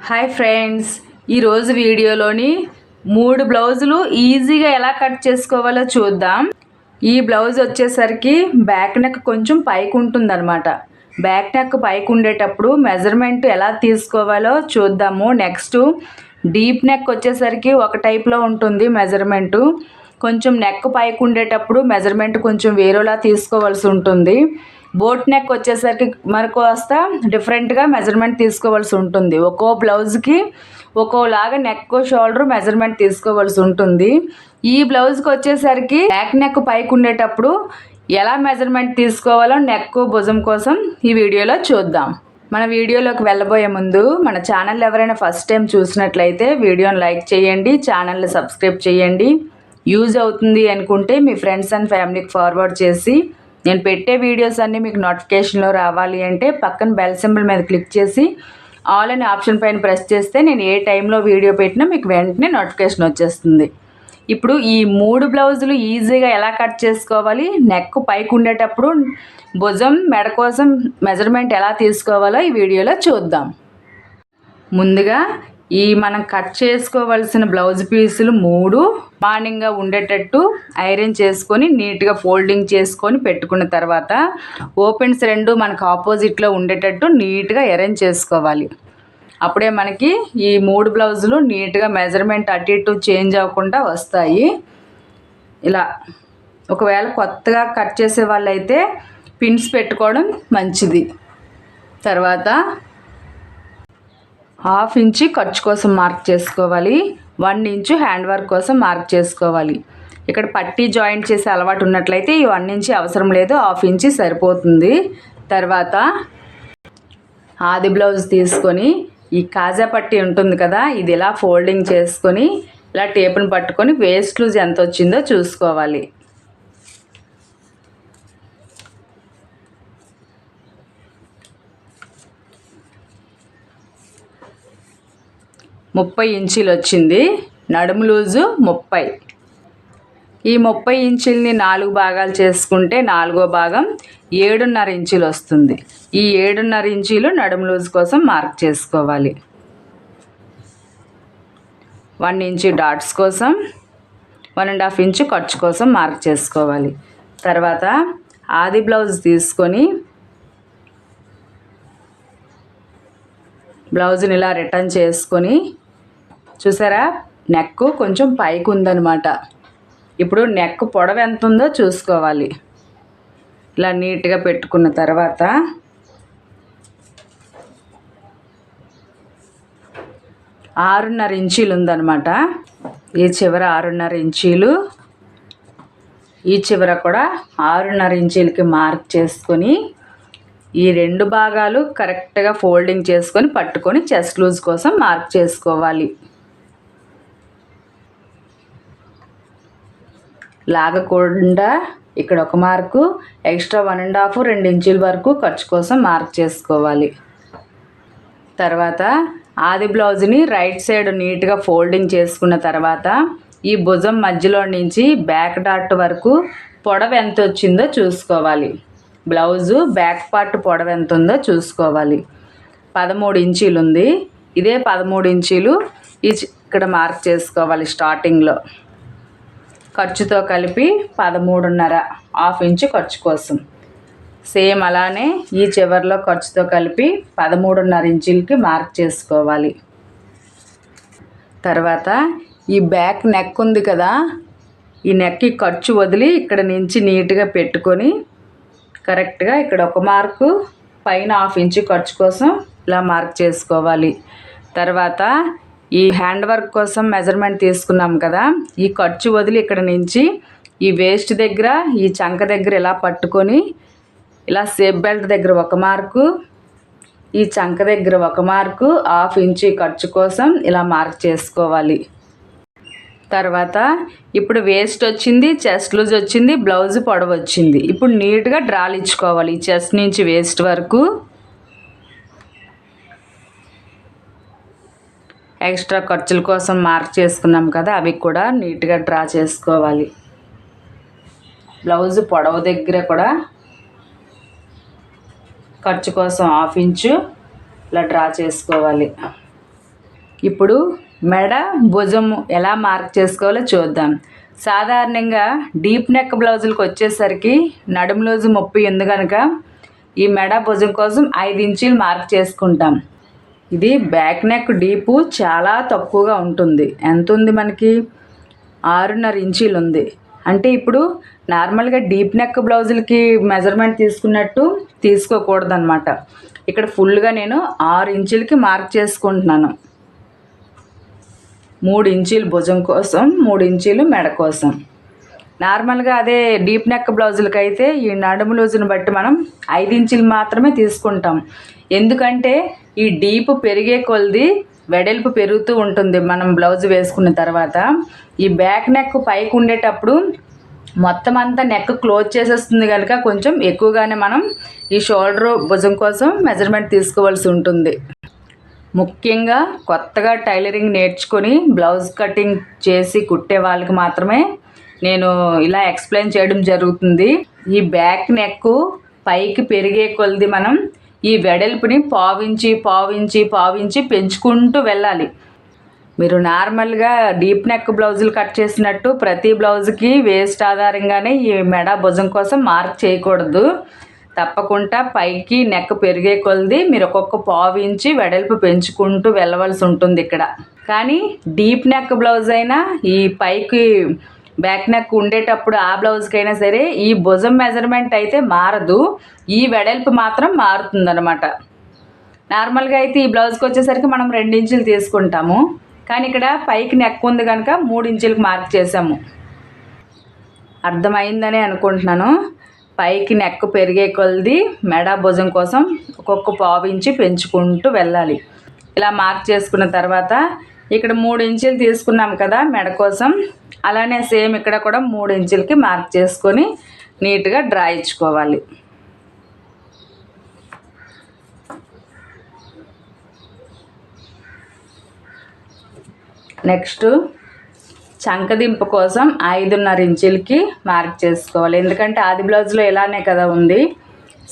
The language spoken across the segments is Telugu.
హాయ్ ఫ్రెండ్స్, ఈరోజు వీడియోలోని 3 బ్లౌజులు ఈజీగా ఎలా కట్ చేసుకోవాలో చూద్దాం. ఈ బ్లౌజ్ వచ్చేసరికి బ్యాక్ నెక్ కొంచెం పైకి ఉంటుందన్నమాట. బ్యాక్ నెక్ పైకి ఉండేటప్పుడు మెజర్మెంట్ ఎలా తీసుకోవాలో చూద్దాము. నెక్స్ట్ డీప్ నెక్ వచ్చేసరికి ఒక టైప్లో ఉంటుంది మెజర్మెంటు. కొంచెం నెక్ పైకి ఉండేటప్పుడు మెజర్మెంట్ కొంచెం వేరేలా తీసుకోవాల్సి ఉంటుంది. బోట్ నెక్ వచ్చేసరికి మనకు వస్తా డిఫరెంట్గా మెజర్మెంట్ తీసుకోవాల్సి ఉంటుంది. ఒక్కో బ్లౌజ్కి ఒక్కోలాగా నెక్ షోల్డర్ మెజర్మెంట్ తీసుకోవాల్సి ఉంటుంది. ఈ బ్లౌజ్కి వచ్చేసరికి బ్యాక్ నెక్ పైకి ఉండేటప్పుడు ఎలా మెజర్మెంట్ తీసుకోవాలో నెక్ భుజం కోసం ఈ వీడియోలో చూద్దాం. మన వీడియోలోకి వెళ్ళబోయే ముందు మన ఛానల్ ఎవరైనా ఫస్ట్ టైం చూసినట్లయితే వీడియోని లైక్ చేయండి, ఛానల్ని సబ్స్క్రైబ్ చేయండి. యూజ్ అవుతుంది అనుకుంటే మీ ఫ్రెండ్స్ అండ్ ఫ్యామిలీకి ఫార్వర్డ్ చేసి నేను పెట్టే వీడియోస్ అన్నీ మీకు నోటిఫికేషన్లో రావాలి అంటే పక్కన బెల్ సింబల్ మీద క్లిక్ చేసి ఆల్ అనే ఆప్షన్ పైన ప్రెస్ చేస్తే నేను ఏ టైంలో వీడియో పెట్టినా మీకు వెంటనే నోటిఫికేషన్ వచ్చేస్తుంది. ఇప్పుడు ఈ 3 బ్లౌజులు ఈజీగా ఎలా కట్ చేసుకోవాలి, నెక్ పైకి ఉండేటప్పుడు భుజం మెడ కోసం మెజర్మెంట్ ఎలా తీసుకోవాలో ఈ వీడియోలో చూద్దాం. ముందుగా మనం కట్ చేసుకోవాల్సిన బ్లౌజ్ పీసులు 3 సమానంగా ఉండేటట్టు ఐరన్ చేసుకొని నీట్గా ఫోల్డింగ్ చేసుకొని పెట్టుకున్న తర్వాత ఓపెన్స్ 2 మనకు ఆపోజిట్లో ఉండేటట్టు నీట్గా అరేంజ్ చేసుకోవాలి. అప్పుడే మనకి ఈ 3 బ్లౌజులు నీట్గా మెజర్మెంట్ అటు ఇటు చేంజ్ అవ్వకుండా వస్తాయి. ఇలా ఒకవేళ కొత్తగా కట్ చేసే వాళ్ళైతే పిన్స్ పెట్టుకోవడం మంచిది. తర్వాత 1/2 ఇంచు ఖర్చు కోసం మార్క్ చేసుకోవాలి. 1 ఇంచు హ్యాండ్ వర్క్ కోసం మార్క్ చేసుకోవాలి. ఇక్కడ పట్టీ జాయింట్ చేసే అలవాటు ఉన్నట్లయితే ఈ 1 ఇంచు అవసరం లేదు, 1/2 ఇంచు సరిపోతుంది. తర్వాత ఆది బ్లౌజ్ తీసుకొని ఈ కాజా పట్టీ ఉంటుంది కదా, ఇది ఇలా ఫోల్డింగ్ చేసుకొని ఇలా టేపును పట్టుకొని వేస్ట్ లూజ్ ఎంత వచ్చిందో చూసుకోవాలి. ముప్పై ఇంచీలు వచ్చింది. నడుము లూజు 30. ఈ 30 ఇంచుల్ని 4 భాగాలు చేసుకుంటే 4వ భాగం 7.5 ఇంచులు వస్తుంది. ఈ 7.5 ఇంచులు నడుము లూజ్ కోసం మార్క్ చేసుకోవాలి. 1 ఇంచు డాట్స్ కోసం, 1.5 ఇంచు ఖర్చు కోసం మార్క్ చేసుకోవాలి. తర్వాత ఆది బ్లౌజ్ తీసుకొని బ్లౌజ్ని ఇలా రిటర్న్ చేసుకొని చూసారా, నెక్ కొంచెం పైకి ఉందన్నమాట. ఇప్పుడు నెక్ పొడవు ఎంత ఉందో చూసుకోవాలి. ఇలా నీట్గా పెట్టుకున్న తర్వాత 6.5 ఇంచీలు ఉందన్నమాట. ఈ చివర 6.5 ఇంచీలు, ఈ చివర కూడా 6.5 ఇంచీలకి మార్క్ చేసుకొని ఈ 2 భాగాలు కరెక్ట్గా ఫోల్డింగ్ చేసుకొని పట్టుకొని చెస్ట్ లూజ్ కోసం మార్క్ చేసుకోవాలి. లాగకుండా ఇక్కడ ఒక మార్కు, ఎక్స్ట్రా 1.5 2 ఇంచుల వరకు ఖర్చు కోసం మార్క్ చేసుకోవాలి. తర్వాత ఆది బ్లౌజ్ని రైట్ సైడ్ నీట్గా ఫోల్డింగ్ చేసుకున్న తర్వాత ఈ భుజం మధ్యలో నుంచి బ్యాక్ డాట్ వరకు పొడవు ఎంత వచ్చిందో చూసుకోవాలి. బ్లౌజు బ్యాక్ పార్ట్ పొడవు ఎంత ఉందో చూసుకోవాలి. 13 ఇంచీలు ఉంది. ఇదే 13 ఇంచీలు ఇక్కడ మార్క్ చేసుకోవాలి. స్టార్టింగ్లో ఖర్చుతో కలిపి 13.5, 1/2 ఇంచు ఖర్చు కోసం. సేమ్ అలానే ఈ చివరిలో ఖర్చుతో కలిపి 13.5 ఇంచులకి మార్క్ చేసుకోవాలి. తర్వాత ఈ బ్యాక్ నెక్ ఉంది కదా, ఈ నెక్కి ఖర్చు వదిలి ఇక్కడ నుంచి నీట్గా పెట్టుకొని కరెక్ట్గా ఇక్కడ ఒక మార్కు, పైన 1/2 ఇంచు ఖర్చు కోసం ఇలా మార్క్ చేసుకోవాలి. తర్వాత ఈ హ్యాండ్ వర్క్ కోసం మెజర్మెంట్ తీసుకున్నాం కదా, ఈ ఖర్చు వదిలి ఇక్కడ నుంచి ఈ వేస్ట్ దగ్గర ఈ చంక దగ్గర ఇలా పట్టుకొని ఇలా సేఫ్ బెల్ట్ దగ్గర ఒక మార్కు, ఈ చంక దగ్గర ఒక మార్కు, 1/2 ఇంచు ఖర్చు కోసం ఇలా మార్క్ చేసుకోవాలి. తర్వాత ఇప్పుడు వేస్ట్ వచ్చింది, చెస్ట్ లూజ్ వచ్చింది, బ్లౌజ్ పొడవు వచ్చింది. ఇప్పుడు నీట్గా డ్రాలు ఇచ్చుకోవాలి. ఈ చెస్ట్ నుంచి వేస్ట్ వరకు. ఎక్స్ట్రా ఖర్చుల కోసం మార్క్ చేసుకున్నాం కదా, అవి కూడా నీట్గా డ్రా చేసుకోవాలి. బ్లౌజ్ పొడవు దగ్గర కూడా ఖర్చు కోసం 1/2 ఇంచు ఇలా డ్రా చేసుకోవాలి. ఇప్పుడు మెడ భుజం ఎలా మార్క్ చేసుకోవాలో చూద్దాం. సాధారణంగా డీప్ నెక్ బ్లౌజులకు వచ్చేసరికి నడుము లూజు 30 ఉంది కనుక ఈ మెడ భుజం కోసం 5 ఇంచీలు మార్క్ చేసుకుంటాం. ఇది బ్యాక్ నెక్ డీపు చాలా తక్కువగా ఉంటుంది. ఎంత ఉంది మనకి? 6.5 ఇంచీలు ఉంది. అంటే ఇప్పుడు నార్మల్గా డీప్ నెక్ బ్లౌజులకి మెజర్మెంట్ తీసుకున్నట్టు తీసుకోకూడదన్నమాట. ఇక్కడ ఫుల్గా నేను 6 ఇంచులకి మార్క్ చేసుకుంటున్నాను. 3 ఇంచీలు భుజం కోసం, 3 ఇంచీలు మెడ కోసం. నార్మల్గా అదే డీప్ నెక్ బ్లౌజులకి అయితే ఈ నడుము లూజుని బట్టి మనం 5 ఇంచులు మాత్రమే తీసుకుంటాం. ఎందుకంటే ఈ డీప్ పెరిగే కొలది వెడల్పు పెరుగుతూ ఉంటుంది మనం బ్లౌజ్ వేసుకున్న తర్వాత. ఈ బ్యాక్ నెక్ పైకి ఉండేటప్పుడు మొత్తం అంతా నెక్ క్లోజ్ చేసేస్తుంది కనుక కొంచెం ఎక్కువగానే మనం ఈ షోల్డర్ భుజం కోసం మెజర్మెంట్ తీసుకోవాల్సి ఉంటుంది. ముఖ్యంగా కొత్తగా టైలరింగ్ నేర్చుకొని బ్లౌజ్ కటింగ్ చేసి కుట్టే వాళ్ళకి మాత్రమే నేను ఇలా ఎక్స్ప్లెయిన్ చేయడం జరుగుతుంది. ఈ బ్యాక్ నెక్ పైకి పెరిగే కొలది మనం ఈ వెడల్పుని పావించి పెంచుకుంటూ వెళ్ళాలి. మీరు నార్మల్గా డీప్ నెక్ బ్లౌజులు కట్ చేసినట్టు ప్రతి బ్లౌజ్కి వేస్ట్ ఆధారంగానే ఈ మెడ భుజం కోసం మార్క్ చేయకూడదు. తప్పకుండా పైకి నెక్ పెరిగే కొలది మీరు ఒక్కొక్క పావించి వెడల్పు పెంచుకుంటూ వెళ్ళవలసి ఉంటుంది ఇక్కడ. కానీ డీప్ నెక్ బ్లౌజ్ అయినా ఈ పైకి బ్యాక్ నెక్ ఉండేటప్పుడు ఆ బ్లౌజ్కైనా సరే ఈ భుజం మెజర్మెంట్ అయితే మారదు, ఈ వెడల్పు మాత్రం మారుతుందన్నమాట. నార్మల్గా అయితే ఈ బ్లౌజ్కి వచ్చేసరికి మనం 2 ఇంచులు తీసుకుంటాము. కానీ ఇక్కడ పైకి నెక్ ఉంది కనుక 3 ఇంచులకు మార్క్ చేసాము. అర్థమైందని అనుకుంటున్నాను. పైకి నెక్ పెరిగే కొలది మెడ భుజం కోసం ఒక్కొక్క పావించి పెంచుకుంటూ వెళ్ళాలి. ఇలా మార్క్ చేసుకున్న తర్వాత ఇక్కడ 3 ఇంచులు తీసుకున్నాం కదా మెడ కోసం, అలానే సేమ్ ఇక్కడ కూడా 3 ఇంచులకి మార్క్ చేసుకొని నీట్గా డ్రా ఇచ్చుకోవాలి. నెక్స్ట్ చంకదింపు కోసం 5.5 ఇంచులకి మార్క్ చేసుకోవాలి. ఎందుకంటే ఆది బ్లౌజ్లో ఇలానే కదా ఉంది,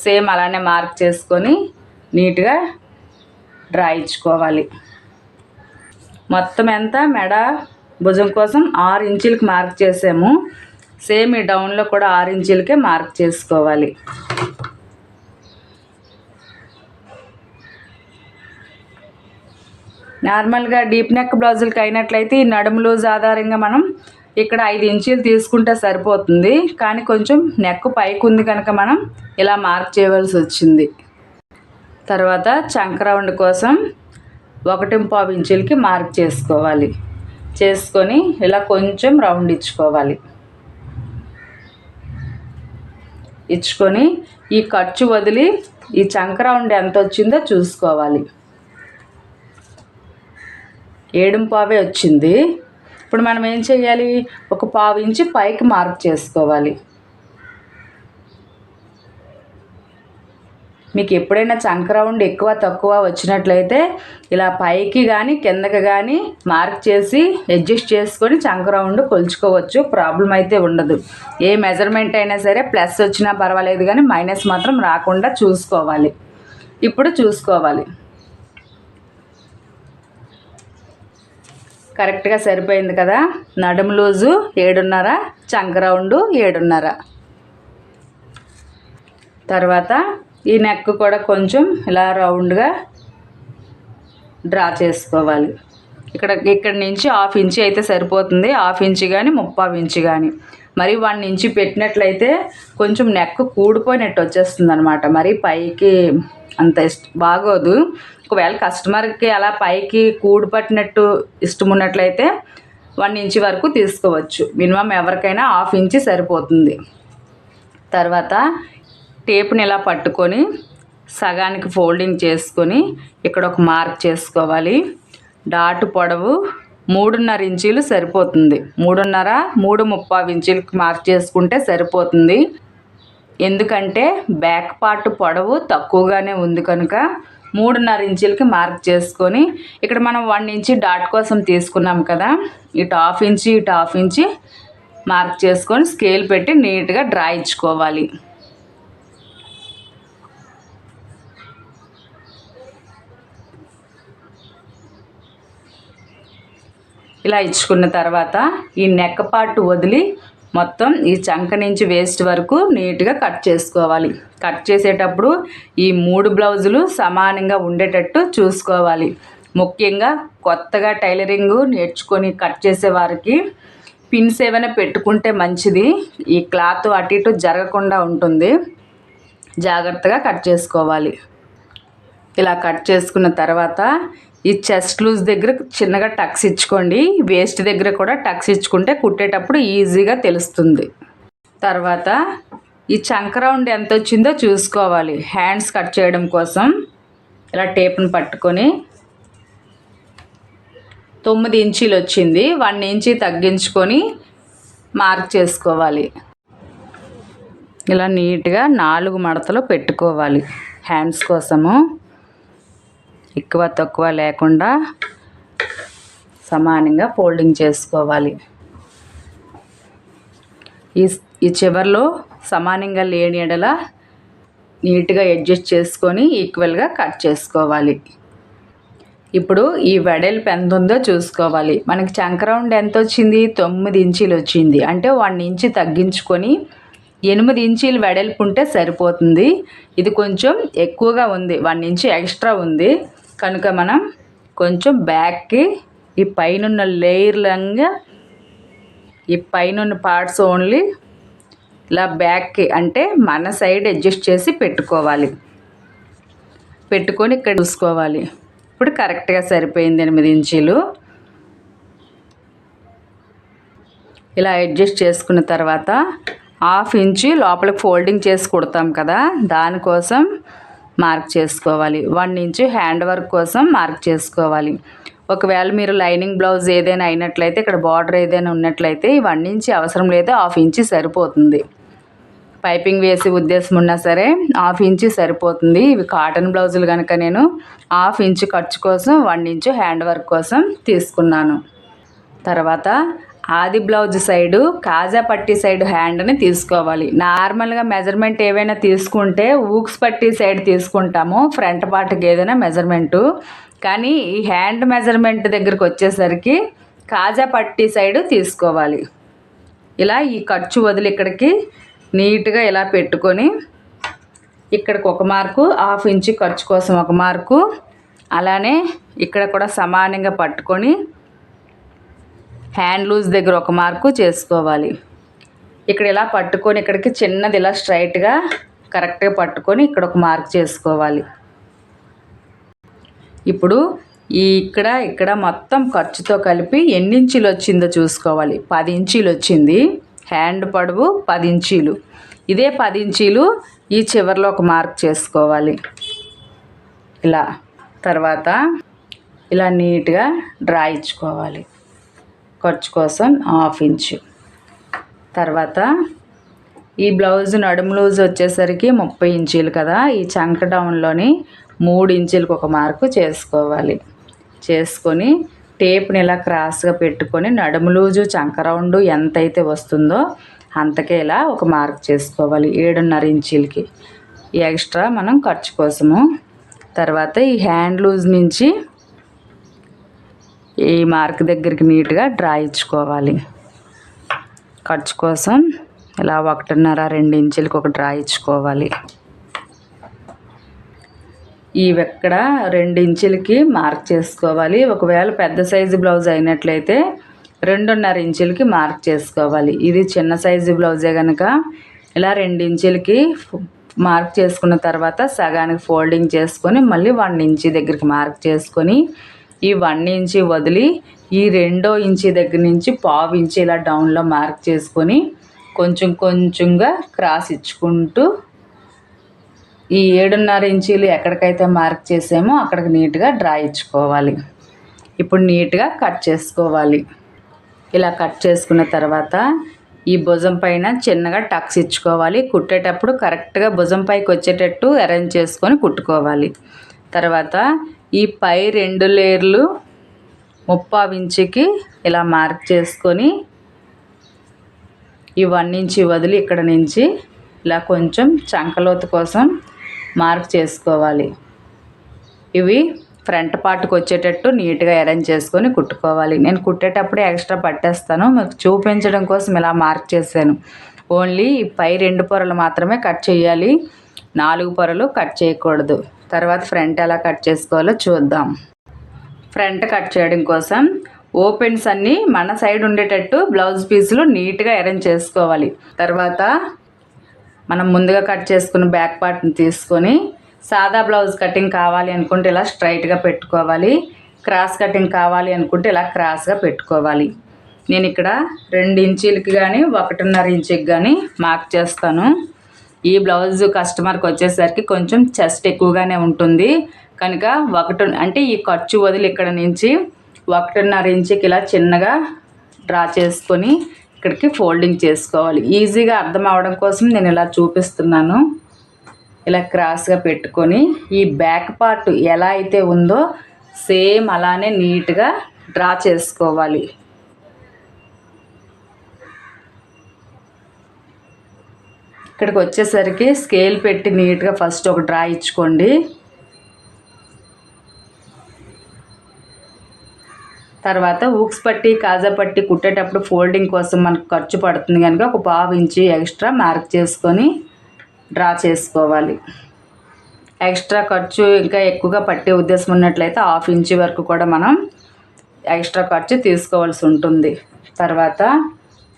సేమ్ అలానే మార్క్ చేసుకొని నీట్గా డ్రా ఇచ్చుకోవాలి. మొత్తం ఎంత మెడ భుజం కోసం 6 ఇంచులకి మార్క్ చేసాము. సేమ్ ఈ డౌన్లో కూడా 6 ఇంచులకే మార్క్ చేసుకోవాలి. నార్మల్గా డీప్ నెక్ బ్లౌజులకి అయినట్లయితే ఈ నడుము లూజ్ ఆధారంగా మనం ఇక్కడ 5 ఇంచులు తీసుకుంటే సరిపోతుంది. కానీ కొంచెం నెక్ పైకి ఉంది కనుక మనం ఇలా మార్క్ చేయవలసి వచ్చింది. తర్వాత చంక రౌండ్ కోసం 1.5 ఇంచులకి మార్క్ చేసుకోవాలి. చేసుకొని ఇలా కొంచెం రౌండ్ ఇచ్చుకొని ఈ ఖర్చు వదిలి ఈ చంక రౌండ్ ఎంత వచ్చిందో చూసుకోవాలి. 7.5 వచ్చింది. ఇప్పుడు మనం ఏం చేయాలి? 1.5 ఇంచు పైకి మార్క్ చేసుకోవాలి. మీకు ఎప్పుడైనా చంక రౌండ్ ఎక్కువ తక్కువ వచ్చినట్లయితే ఇలా పైకి కానీ కిందకి కానీ మార్క్ చేసి అడ్జస్ట్ చేసుకొని చంక రౌండ్ కొలుచుకోవచ్చు, ప్రాబ్లం అయితే ఉండదు. ఏ మెజర్మెంట్ అయినా సరే ప్లస్ వచ్చినా పర్వాలేదు కానీ మైనస్ మాత్రం రాకుండా చూసుకోవాలి. ఇప్పుడు చూసుకోవాలి, కరెక్ట్గా సరిపోయింది కదా. నడుము లూజు 7.5, చంక రౌండ్ 7.5. తర్వాత ఈ నెక్ కూడా కొంచెం ఇలా రౌండ్గా డ్రా చేసుకోవాలి. ఇక్కడ నుంచి 1/2 ఇంచు అయితే సరిపోతుంది. 1/2 ఇంచు కానీ 3/4 ఇంచు కానీ. మరి 1 ఇంచు పెట్టినట్లయితే కొంచెం నెక్ కూడిపోయినట్టు వచ్చేస్తుంది అనమాట. మరి పైకి అంత బాగోదు. ఒకవేళ కస్టమర్కి అలా పైకి కూడి పట్టినట్టు ఇష్టం ఉన్నట్లయితే 1 ఇంచు వరకు తీసుకోవచ్చు. మినిమం ఎవరికైనా 1/2 ఇంచు సరిపోతుంది. తర్వాత టేప్ని ఇలా పట్టుకొని సగానికి ఫోల్డింగ్ చేసుకొని ఇక్కడ ఒక మార్క్ చేసుకోవాలి. డాట్ పొడవు 3.5 ఇంచీలు సరిపోతుంది. 3.5, 3.5 ఇంచులకి మార్క్ చేసుకుంటే సరిపోతుంది. ఎందుకంటే బ్యాక్ పార్ట్ పొడవు తక్కువగానే ఉంది కనుక 3.5 ఇంచులకి మార్క్ చేసుకొని ఇక్కడ మనం 1 ఇంచు డాట్ కోసం తీసుకున్నాం కదా, ఇటు 1/2 ఇంచు ఇటు 1/2 ఇంచు మార్క్ చేసుకొని స్కేల్ పెట్టి నీట్గా డ్రా ఇచ్చుకోవాలి. ఇలా ఇచ్చుకున్న తర్వాత ఈ నెక్ పార్ట్ వదిలి మొత్తం ఈ చంక నుంచి వేస్ట్ వరకు నీట్గా కట్ చేసుకోవాలి. కట్ చేసేటప్పుడు ఈ 3 బ్లౌజులు సమానంగా ఉండేటట్టు చూసుకోవాలి. ముఖ్యంగా కొత్తగా టైలరింగ్ నేర్చుకొని కట్ చేసే వారికి పిన్స్ ఏమైనా పెట్టుకుంటే మంచిది. ఈ క్లాత్ అటు ఇటు జరగకుండా ఉంటుంది. జాగ్రత్తగా కట్ చేసుకోవాలి. ఇలా కట్ చేసుకున్న తర్వాత ఈ చెస్ట్ లూజ్ దగ్గర చిన్నగా టక్స్ ఇచ్చుకోండి. వేస్ట్ దగ్గర కూడా టక్స్ ఇచ్చుకుంటే కుట్టేటప్పుడు ఈజీగా తెలుస్తుంది. తర్వాత ఈ చంక రౌండ్ ఎంత వచ్చిందో చూసుకోవాలి. హ్యాండ్స్ కట్ చేయడం కోసం ఇలా టేప్ను పట్టుకొని 9 ఇంచీలు వచ్చింది. 1 ఇంచీ తగ్గించుకొని మార్క్ చేసుకోవాలి. ఇలా నీట్గా 4 మడతలు పెట్టుకోవాలి. హ్యాండ్స్ కోసము ఎక్కువ తక్కువ లేకుండా సమానంగా ఫోల్డింగ్ చేసుకోవాలి. ఈ చివర్లో సమానంగా లేని ఎడల నీట్గా అడ్జస్ట్ చేసుకొని ఈక్వల్గా కట్ చేసుకోవాలి. ఇప్పుడు ఈ వెడల్పు ఎంత ఉందో చూసుకోవాలి. మనకి చంక రౌండ్ ఎంత వచ్చింది? 9 ఇంచీలు వచ్చింది. అంటే 1 ఇంచు తగ్గించుకొని 8 ఇంచీలు వెడల్పు ఉంటే సరిపోతుంది. ఇది కొంచెం ఎక్కువగా ఉంది, 1 ఇంచు ఎక్స్ట్రా ఉంది కనుక మనం కొంచెం బ్యాక్కి ఈ పైనున్న లేయర్లంగా ఈ పైనున్న పార్ట్స్ ఓన్లీ ఇలా బ్యాక్కి అంటే మన సైడ్ అడ్జస్ట్ చేసి పెట్టుకోవాలి. పెట్టుకొని ఇక్కడ చూసుకోవాలి. ఇప్పుడు కరెక్ట్గా సరిపోయింది 8 ఇంచీలు. ఇలా అడ్జస్ట్ చేసుకున్న తర్వాత 1/2 ఇంచు లోపలికి ఫోల్డింగ్ చేసి కుడతాం కదా, దానికోసం మార్క్ చేసుకోవాలి. 1 ఇంచు హ్యాండ్ వర్క్ కోసం మార్క్ చేసుకోవాలి. ఒకవేళ మీరు లైనింగ్ బ్లౌజ్ ఏదైనా అయినట్లయితే, ఇక్కడ బార్డర్ ఏదైనా ఉన్నట్లయితే ఈ 1 ఇంచు అవసరం లేదు, 1/2 ఇంచు సరిపోతుంది. పైపింగ్ వేసే ఉద్దేశం ఉన్నా సరే 1/2 ఇంచు సరిపోతుంది. ఇవి కాటన్ బ్లౌజులు కనుక నేను 1/2 ఇంచు ఖర్చు కోసం 1 ఇంచు హ్యాండ్ వర్క్ కోసం తీసుకున్నాను. తర్వాత ఆది బ్లౌజ్ సైడు కాజా పట్టీ సైడ్ హ్యాండ్ని తీసుకోవాలి. నార్మల్గా మెజర్మెంట్ ఏవైనా తీసుకుంటే ఊక్స్ పట్టీ సైడ్ తీసుకుంటాము, ఫ్రంట్ పార్ట్కి ఏదైనా మెజర్మెంటు. కానీ ఈ హ్యాండ్ మెజర్మెంట్ దగ్గరికి వచ్చేసరికి కాజా పట్టీ సైడు తీసుకోవాలి. ఇలా ఈ ఖర్చు వదిలి ఇక్కడికి నీట్గా ఇలా పెట్టుకొని ఇక్కడికి ఒక మార్కు, 1/2 ఇంచు ఖర్చు కోసం ఒక మార్కు, అలానే ఇక్కడ కూడా సమానంగా పట్టుకొని హ్యాండ్ లూజ్ దగ్గర ఒక మార్కు చేసుకోవాలి. ఇక్కడ ఇలా పట్టుకొని ఇక్కడికి చిన్నది ఇలా స్ట్రైట్గా కరెక్ట్గా పట్టుకొని ఇక్కడ ఒక మార్క్ చేసుకోవాలి. ఇప్పుడు ఇక్కడ మొత్తం ఖర్చుతో కలిపి ఎన్ని ఇంచీలు వచ్చిందో చూసుకోవాలి. 10 ఇంచీలు వచ్చింది. హ్యాండ్ పొడవు 10 ఇంచీలు. ఇదే 10 ఇంచీలు ఈ చివరిలో ఒక మార్క్ చేసుకోవాలి. ఇలా తర్వాత ఇలా నీట్గా డ్రా ఇచ్చుకోవాలి. ఖర్చు కోసం 1/2 ఇంచు. తర్వాత ఈ బ్లౌజ్ నడుము లూజ్ వచ్చేసరికి 30 ఇంచీలు కదా, ఈ చంక డౌన్లోని 3 ఇంచీలకు ఒక మార్కు చేసుకోవాలి. చేసుకొని టేప్ని ఇలా క్రాస్గా పెట్టుకొని నడుము లూజు చంక రౌండ్ ఎంతైతే వస్తుందో అంతకే ఇలా ఒక మార్క్ చేసుకోవాలి. 7.5 ఇంచీలకి ఈ ఎక్స్ట్రా మనం ఖర్చు కోసము. తర్వాత ఈ హ్యాండ్ లూజ్ నుంచి ఈ మార్క్ దగ్గరికి నీట్గా డ్రా ఇచ్చుకోవాలి. ఖర్చు కోసం ఇలా 1.5-2 ఇంచులకు ఒక డ్రా ఇచ్చుకోవాలి. ఇవెక్కడ 2 ఇంచులకి మార్క్ చేసుకోవాలి. ఒకవేళ పెద్ద సైజు బ్లౌజ్ అయినట్లయితే 2.5 ఇంచులకి మార్క్ చేసుకోవాలి. ఇది చిన్న సైజు బ్లౌజే కనుక ఇలా 2 ఇంచులకి మార్క్ చేసుకున్న తర్వాత సగానికి ఫోల్డింగ్ చేసుకొని మళ్ళీ 1 ఇంచు దగ్గరికి మార్క్ చేసుకొని ఈ 1 ఇంచు వదిలి ఈ 2వ ఇంచు దగ్గర నుంచి 1/2 ఇంచు ఇలా డౌన్లో మార్క్ చేసుకొని కొంచెం కొంచెంగా క్రాస్ ఇచ్చుకుంటూ ఈ 7.5 ఇంచీలు ఎక్కడికైతే మార్క్ చేసామో అక్కడికి నీట్గా డ్రా ఇచ్చుకోవాలి. ఇప్పుడు నీట్గా కట్ చేసుకోవాలి. ఇలా కట్ చేసుకున్న తర్వాత ఈ భుజం పైన చిన్నగా టక్స్ ఇచ్చుకోవాలి. కుట్టేటప్పుడు కరెక్ట్గా భుజం పైకి వచ్చేటట్టు అరేంజ్ చేసుకొని కుట్టుకోవాలి. తర్వాత ఈ పై 2 లేయర్లు 3/4 ఇంచుకి ఇలా మార్క్ చేసుకొని ఈ 1 ఇంచు వదిలి ఇక్కడ నుంచి ఇలా కొంచెం చంకలోతు కోసం మార్క్ చేసుకోవాలి. ఇవి ఫ్రంట్ పార్ట్కి వచ్చేటట్టు నీట్గా అరేంజ్ చేసుకొని కుట్టుకోవాలి. నేను కుట్టేటప్పుడు ఎక్స్ట్రా పట్టేస్తాను, మీకు చూపించడం కోసం ఇలా మార్క్ చేశాను. ఓన్లీ పై 2 పొరలు మాత్రమే కట్ చేయాలి, 4 పొరలు కట్ చేయకూడదు. తర్వాత ఫ్రంట్ ఎలా కట్ చేసుకోవాలో చూద్దాం. ఫ్రంట్ కట్ చేయడం కోసం ఓపెన్స్ అన్నీ మన సైడ్ ఉండేటట్టు బ్లౌజ్ పీసులు నీట్గా అరేంజ్ చేసుకోవాలి. తర్వాత మనం ముందుగా కట్ చేసుకున్న బ్యాక్ పార్ట్ని తీసుకొని సాదా బ్లౌజ్ కటింగ్ కావాలి అనుకుంటే ఇలా స్ట్రైట్గా పెట్టుకోవాలి, క్రాస్ కటింగ్ కావాలి అనుకుంటే ఇలా క్రాస్గా పెట్టుకోవాలి. నేను ఇక్కడ 2 ఇంచీలకి కానీ 1.5 ఇంచుకి కానీ మార్క్ చేస్తాను. ఈ బ్లౌజ్ కస్టమర్కి వచ్చేసరికి కొంచెం చెస్ట్ ఎక్కువగానే ఉంటుంది కనుక అంటే ఈ ఖర్చు వదిలి ఇక్కడ నుంచి 1.5 ఇంచుకి ఇలా చిన్నగా డ్రా చేసుకొని ఇక్కడికి ఫోల్డింగ్ చేసుకోవాలి. ఈజీగా అర్థం అవడం కోసం నేను ఇలా చూపిస్తున్నాను. ఇలా క్రాస్గా పెట్టుకొని ఈ బ్యాక్ పార్ట్ ఎలా అయితే ఉందో సేమ్ అలానే నీట్గా డ్రా చేసుకోవాలి. ఇక్కడికి వచ్చేసరికి స్కేల్ పెట్టి నీట్గా ఫస్ట్ ఒక డ్రా ఇచ్చుకోండి. తర్వాత ఊక్స్ పట్టి కాజా పట్టి కుట్టేటప్పుడు ఫోల్డింగ్ కోసం మనకు ఖర్చు పడుతుంది కనుక ఒక 1/2 ఇంచు ఎక్స్ట్రా మార్క్ చేసుకొని డ్రా చేసుకోవాలి. ఎక్స్ట్రా ఖర్చు ఇంకా ఎక్కువగా పట్టే ఉద్దేశం ఉన్నట్లయితే 1/2 ఇంచు వరకు కూడా మనం ఎక్స్ట్రా ఖర్చు తీసుకోవాల్సి ఉంటుంది. తర్వాత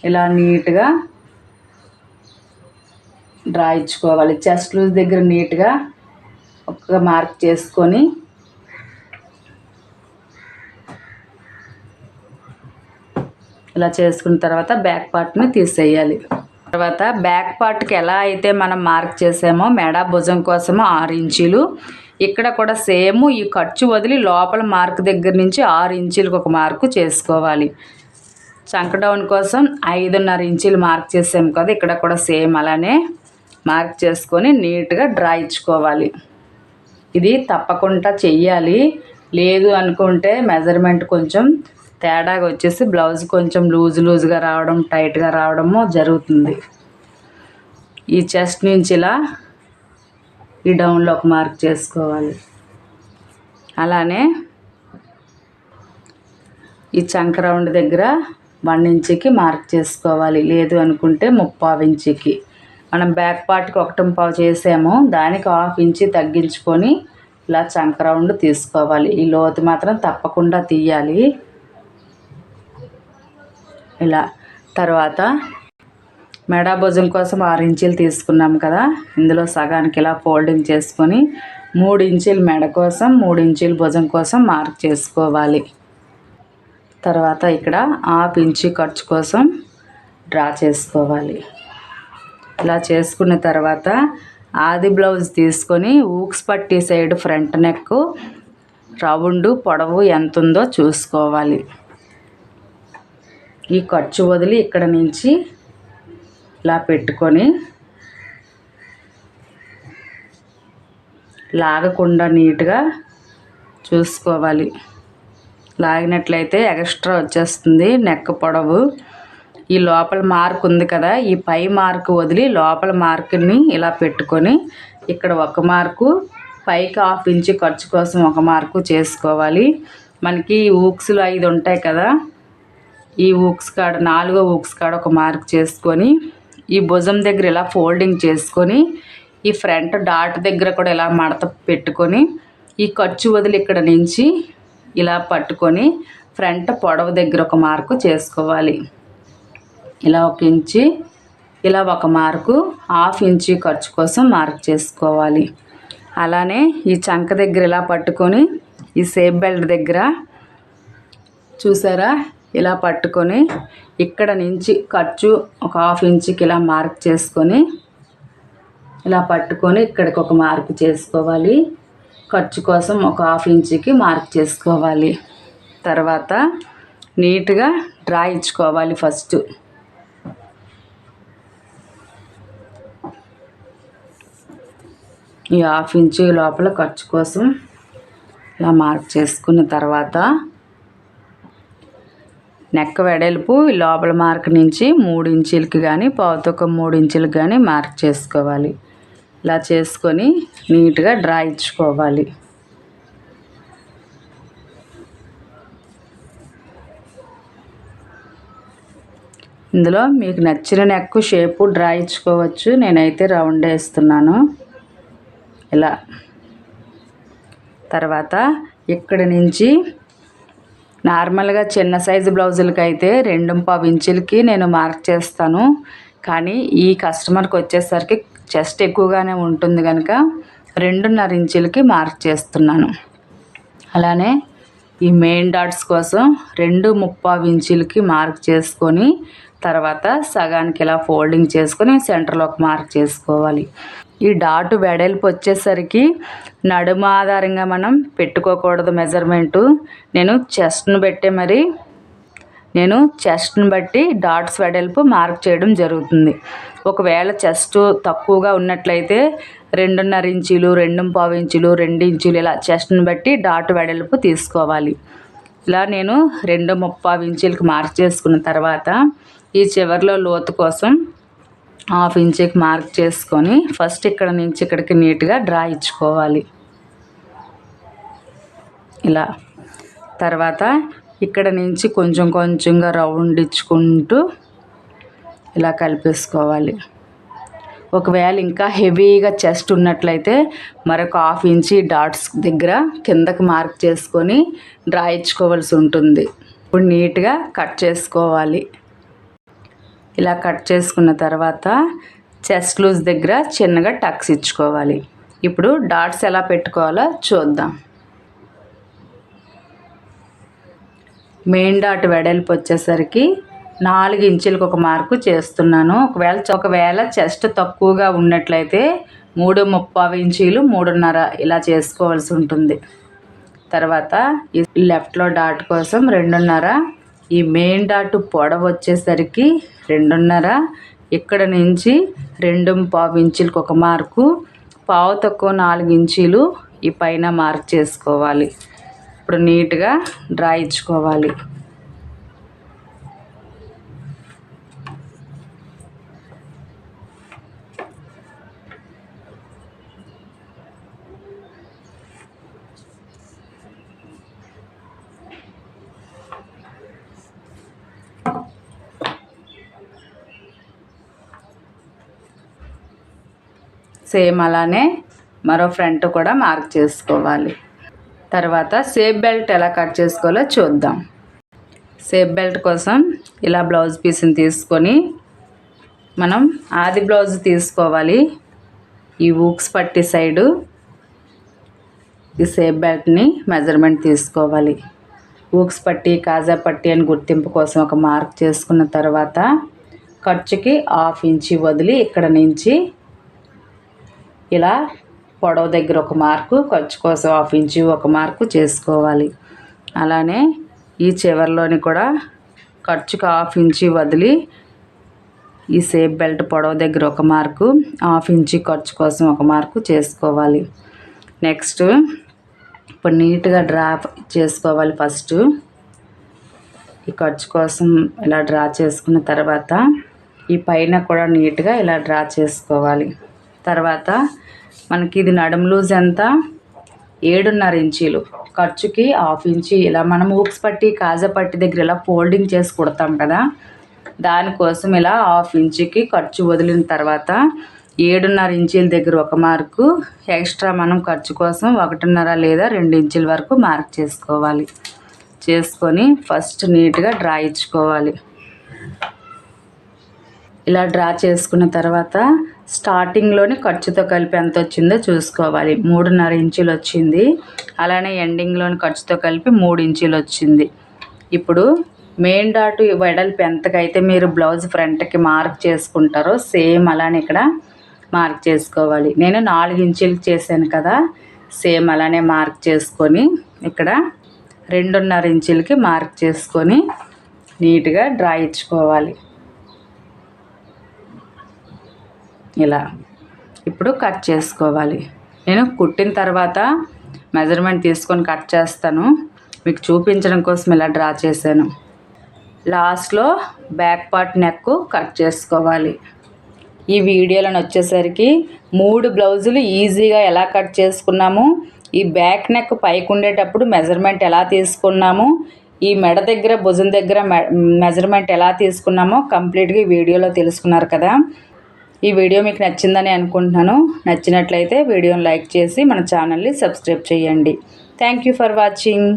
ఇలా నీట్గా డ్రా ఇచ్చుకోవాలి. చెస్ట్ లూజ్ దగ్గర నీట్గా ఒక మార్క్ చేసుకొని ఇలా చేసుకున్న తర్వాత బ్యాక్ పార్ట్ని తీసేయాలి. తర్వాత బ్యాక్ పార్ట్కి ఎలా అయితే మనం మార్క్ చేసామో మెడ భుజం కోసము 6 ఇంచీలు, ఇక్కడ కూడా సేమ్ ఈ ఖర్చు వదిలి లోపల మార్క్ దగ్గర నుంచి 6 ఇంచీలకు ఒక మార్కు చేసుకోవాలి. చంక డౌన్ కోసం 5.5 ఇంచీలు మార్క్ చేసాము కదా, ఇక్కడ కూడా సేమ్ అలానే మార్క్ చేసుకొని నీట్గా డ్రా ఇచ్చుకోవాలి. ఇది తప్పకుండా చెయ్యాలి, లేదు అనుకుంటే మెజర్మెంట్ కొంచెం తేడాగా వచ్చేసి బ్లౌజ్ కొంచెం లూజ్గా రావడం, టైట్గా రావడము జరుగుతుంది. ఈ చెస్ట్ నుంచి ఇలా ఈ డౌన్లో ఒక మార్క్ చేసుకోవాలి. అలానే ఈ చంక రౌండ్ దగ్గర 1 ఇంచుకి మార్క్ చేసుకోవాలి, లేదు అనుకుంటే 3/4 ఇంచుకి. మనం బ్యాక్ పార్ట్కి 1.5 చేసాము, దానికి 1/2 ఇంచు తగ్గించుకొని ఇలా చంక రౌండ్ తీసుకోవాలి. ఈ లోతు మాత్రం తప్పకుండా తీయాలి. ఇలా తర్వాత మెడ భుజం కోసం 6 ఇంచీలు తీసుకున్నాం కదా, ఇందులో సగానికి ఇలా ఫోల్డింగ్ చేసుకొని 3 ఇంచీలు మెడ కోసం 3 ఇంచీలు భుజం కోసం మార్క్ చేసుకోవాలి. తర్వాత ఇక్కడ 1/2 ఇంచు ఖర్చు కోసం డ్రా చేసుకోవాలి. ఇలా చేసుకున్న తర్వాత ఆది బ్లౌజ్ తీసుకొని ఊక్స్ పట్టి సైడ్ ఫ్రంట్ నెక్ రౌండ్ పొడవు ఎంత ఉందో చూసుకోవాలి. ఈ ఖర్చు వదిలి ఇక్కడ నుంచి ఇలా పెట్టుకొని లాగకుండా నీట్గా చూసుకోవాలి. లాగినట్లయితే ఎక్స్ట్రా వచ్చేస్తుంది నెక్ పొడవు. ఈ లోపల మార్క్ ఉంది కదా, ఈ పై మార్క్ వదిలి లోపల మార్కుని ఇలా పెట్టుకొని ఇక్కడ ఒక మార్కు, పైకి 1/2 ఇంచు ఖర్చు కోసం ఒక మార్కు చేసుకోవాలి. మనకి ఊక్స్లు 5 ఉంటాయి కదా, ఈ ఊక్స్ కాడ 4వ ఊక్స్ కాడ ఒక మార్క్ చేసుకొని ఈ భుజం దగ్గర ఇలా ఫోల్డింగ్ చేసుకొని ఈ ఫ్రంట్ డాట్ దగ్గర కూడా ఇలా మడత పెట్టుకొని ఈ ఖర్చు వదిలి ఇక్కడ నుంచి ఇలా పట్టుకొని ఫ్రంట్ పొడవు దగ్గర ఒక మార్కు చేసుకోవాలి. ఇలా 1 ఇంచు, ఇలా ఒక మార్కు 1/2 ఇంచు ఖర్చు కోసం మార్క్ చేసుకోవాలి. అలానే ఈ చంక దగ్గర ఇలా పట్టుకొని ఈ సేప్ బెల్ట్ దగ్గర చూసారా ఇలా పట్టుకొని ఇక్కడ నుంచి ఖర్చు ఒక 1/2 ఇంచుకి ఇలా మార్క్ చేసుకొని ఇలా పట్టుకొని ఇక్కడికి ఒక మార్క్ చేసుకోవాలి. ఖర్చు కోసం ఒక 1/2 ఇంచుకి మార్క్ చేసుకోవాలి. తర్వాత నీట్గా డ్రా ఇచ్చుకోవాలి. ఫస్ట్ ఈ 1/2 ఇంచు లోపల ఖర్చు కోసం ఇలా మార్క్ చేసుకున్న తర్వాత నెక్ వెడల్పు లోపల మార్క్ నుంచి 3 ఇంచులకి కానీ 3 ఇంచులకి కానీ మార్క్ చేసుకోవాలి. ఇలా చేసుకొని నీట్గా డ్రా ఇచ్చుకోవాలి. ఇందులో మీకు నచ్చిన నెక్ షేపు డ్రా ఇచ్చుకోవచ్చు. నేనైతే రౌండ్ వేస్తున్నాను ఇలా. తర్వాత ఇక్కడి నుంచి నార్మల్గా చిన్న సైజు బ్లౌజులకి అయితే 2.5 ఇంచులకి నేను మార్క్ చేస్తాను. కానీ ఈ కస్టమర్కి వచ్చేసరికి చెస్ట్ ఎక్కువగానే ఉంటుంది కనుక 2.5 ఇంచులకి మార్క్ చేస్తున్నాను. అలానే ఈ మెయిన్ డాట్స్ కోసం 2.25 ఇంచులకి మార్క్ చేసుకొని తర్వాత సగానికి ఇలా ఫోల్డింగ్ చేసుకొని సెంటర్లోకి మార్క్ చేసుకోవాలి. ఈ డాట్ వెడల్పు వచ్చేసరికి నడుము ఆధారంగా మనం పెట్టుకోకూడదు మెజర్మెంటు. నేను చెస్ట్ని బట్టి డాట్స్ వెడల్పు మార్క్ చేయడం జరుగుతుంది. ఒకవేళ చెస్ట్ తక్కువగా ఉన్నట్లయితే 2.5 ఇంచులు, 2.25 ఇంచులు, 2 ఇంచులు ఇలా చెస్ట్ని బట్టి డాట్ వెడల్పు తీసుకోవాలి. ఇలా నేను 2.25 ఇంచులకి మార్క్ చేసుకున్న తర్వాత ఈ చివరిలో లోతు కోసం 1/2 ఇంచుకి మార్క్ చేసుకొని ఫస్ట్ ఇక్కడ నుంచి ఇక్కడికి నీట్గా డ్రా ఇచ్చుకోవాలి ఇలా. తర్వాత ఇక్కడ నుంచి కొంచెం కొంచెంగా రౌండ్ ఇచ్చుకుంటూ ఇలా కలిపేసుకోవాలి. ఒకవేళ ఇంకా హెవీగా చెస్ట్ ఉన్నట్లయితే మరొక 1/2 ఇంచు డాట్స్ దగ్గర కిందకి మార్క్ చేసుకొని డ్రా ఇచ్చుకోవాల్సి ఉంటుంది. ఇప్పుడు నీట్గా కట్ చేసుకోవాలి. ఇలా కట్ చేసుకున్న తర్వాత చెస్ట్ లూజ్ దగ్గర చిన్నగా టక్స్ ఇచ్చుకోవాలి. ఇప్పుడు డాట్స్ ఎలా పెట్టుకోవాలో చూద్దాం. మెయిన్ డాట్ వెడల్పు వచ్చేసరికి 4 ఇంచులకు ఒక మార్కు చేస్తున్నాను. ఒకవేళ చెస్ట్ తక్కువగా ఉన్నట్లయితే 3.25 ఇంచులు, 3.5 ఇలా చేసుకోవాల్సి ఉంటుంది. తర్వాత ఈ లెఫ్ట్లో డాట్ కోసం 2.5, ఈ మెయిన్ డాట్ పొడవు వచ్చేసరికి 2.5, ఇక్కడ నుంచి 2.25 ఇంచులకు ఒక మార్కు, పావు తక్కువ 4 ఇంచులు ఈ పైన మార్క్ చేసుకోవాలి. ఇప్పుడు నీట్గా డ్రా ఇచ్చుకోవాలి. సేమ్ అలానే మరో ఫ్రంట్ కూడా మార్క్ చేసుకోవాలి. తర్వాత షేప్ బెల్ట్ ఎలా కట్ చేసుకోవాలో చూద్దాం. షేప్ బెల్ట్ కోసం ఇలా బ్లౌజ్ పీస్ని తీసుకొని మనం ఆది బ్లౌజ్ తీసుకోవాలి. ఈ ఊక్స్ పట్టి సైడు ఈ షేప్ బెల్ట్ని మెజర్మెంట్ తీసుకోవాలి. ఊక్స్ పట్టి, కాజా పట్టి అని గుర్తింపు కోసం ఒక మార్క్ చేసుకున్న తర్వాత ఖర్చుకి 1/2 ఇంచు వదిలి ఇక్కడ నుంచి ఇలా పొడవు దగ్గర ఒక మార్కు, ఖర్చు కోసం 1/2 ఇంచు ఒక మార్కు చేసుకోవాలి. అలానే ఈ చివరిలోని కూడా ఖర్చుకి 1/2 ఇంచు వదిలి ఈ షేప్ బెల్ట్ పొడవు దగ్గర ఒక మార్కు, 1/2 ఇంచు ఖర్చు కోసం ఒక మార్కు చేసుకోవాలి. నెక్స్ట్ ఇప్పుడు నీట్గా డ్రా చేసుకోవాలి. ఫస్ట్ ఈ ఖర్చు కోసం ఇలా డ్రా చేసుకున్న తర్వాత ఈ పైన కూడా నీట్గా ఇలా డ్రా చేసుకోవాలి. తర్వాత మనకి ఇది నడుము లూజ్ ఎంత 7.5 ఇంచీలు, ఖర్చుకి 1/2 ఇంచు ఇలా మనం ఊక్స్ పట్టి, కాజా పట్టి దగ్గర ఇలా ఫోల్డింగ్ చేసి కుడతాం కదా, దానికోసం ఇలా 1/2 ఇంచుకి ఖర్చు వదిలిన తర్వాత 7.5 ఇంచీల దగ్గర ఒక మార్కు ఎక్స్ట్రా మనం ఖర్చు కోసం 1.5 లేదా 2 ఇంచుల వరకు మార్క్ చేసుకోవాలి. చేసుకొని ఫస్ట్ నీట్గా డ్రా ఇచ్చుకోవాలి. ఇలా డ్రా చేసుకున్న తర్వాత స్టార్టింగ్లోని ఖర్చుతో కలిపి ఎంత వచ్చిందో చూసుకోవాలి. 3.5 ఇంచులు వచ్చింది. అలానే ఎండింగ్లోని ఖర్చుతో కలిపి 3 ఇంచులు వచ్చింది. ఇప్పుడు మెయిన్ డాట్ వెడల్పు ఎంతకైతే మీరు బ్లౌజ్ ఫ్రంట్కి మార్క్ చేసుకుంటారో సేమ్ అలానే ఇక్కడ మార్క్ చేసుకోవాలి. నేను 4 ఇంచులు చేశాను కదా, సేమ్ అలానే మార్క్ చేసుకొని ఇక్కడ 2.5 ఇంచులకి మార్క్ చేసుకొని నీట్గా డ్రా ఇచ్చుకోవాలి. ఇలా ఇప్పుడు కట్ చేసుకోవాలి. నేను కుట్టిన తర్వాత మెజర్మెంట్ తీసుకొని కట్ చేస్తాను, మీకు చూపించడం కోసం ఇలా డ్రా చేశాను. లాస్ట్లో బ్యాక్ పార్ట్ నెక్ కట్ చేసుకోవాలి. ఈ వీడియోలను వచ్చేసరికి 3 బ్లౌజులు ఈజీగా ఎలా కట్ చేసుకున్నాము, ఈ బ్యాక్ నెక్ పైకి ఉండేటప్పుడు మెజర్మెంట్ ఎలా తీసుకున్నాము, ఈ మెడ దగ్గర భుజం దగ్గర మెజర్మెంట్ ఎలా తీసుకున్నామో కంప్లీట్గా ఈ వీడియోలో తెలుసుకున్నారు కదా. ఈ వీడియో మీకు నచ్చిందని అనుకుంటున్నాను. నచ్చినట్లయితే వీడియోని లైక్ చేసి మన ఛానల్ని సబ్స్క్రైబ్ చేయండి. Thank you for watching.